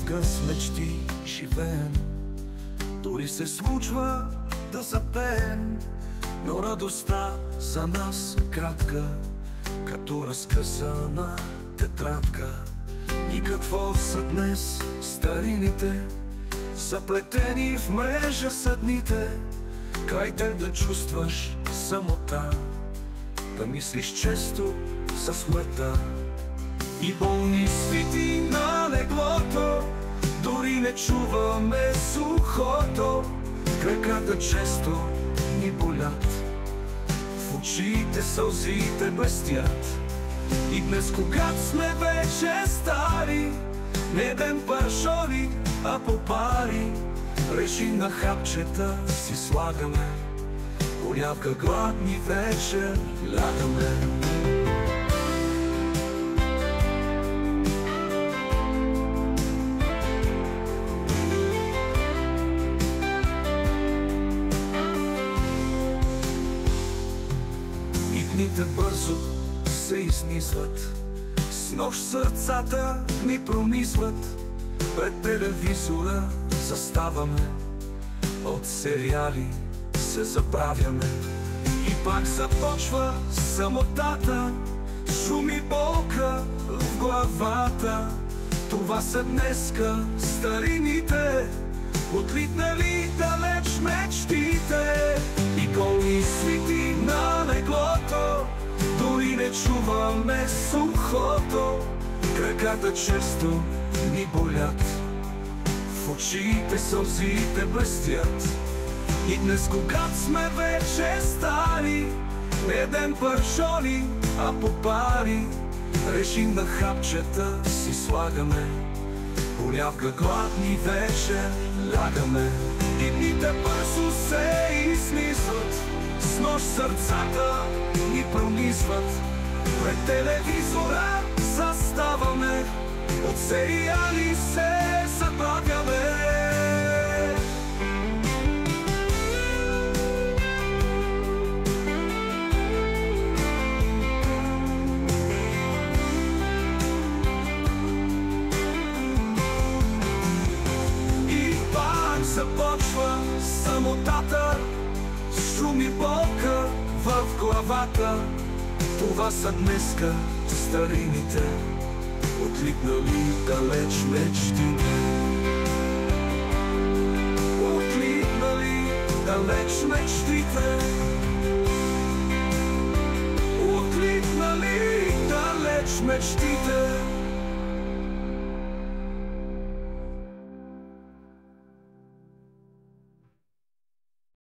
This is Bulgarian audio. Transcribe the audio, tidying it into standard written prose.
с мечти живеем. Дори се случва да запеем, но радостта за нас е кратка, като разкъсана тетрадка. И какво са днес старините, заплетени в мрежа са дните. Край те да чувстваш самота, да мислиш често за смъртта. И болни свити на леглото, дори не чуваме сухото. Краката често ни болят, в очите сълзите блестят. И днес, когато сме вече стари, не ден паршови, а по пари, реши на хапчета си слагаме, понякога гладни вече лягаме. И дните бързо се изнизват, с нощ сърцата ни пронисват. Пред телевизора заставаме, от сериали се забравяме. И пак започва самотата, шум и болка в главата. Това са днеска старините, отлитнали далеч мечтите. И голни свити на леглото, дори не чуваме сухото. Краката често ни болят, в очите сълзите блестят. И днес, когато сме вече стари, не ден паршони, а по пари, решим на хапчета си слагаме, понякога гладни вече лягаме. И дните бързо се измислят, с нощ сърцата ни пронисват. Пред телевизора заставаме, от сериали се забавяме. И пак започва самотата, шум и болка в главата. Това са днеска старините, отлитнали далеч мечтите. Отлитнали далеч мечтите. Отлитнали далеч мечтите.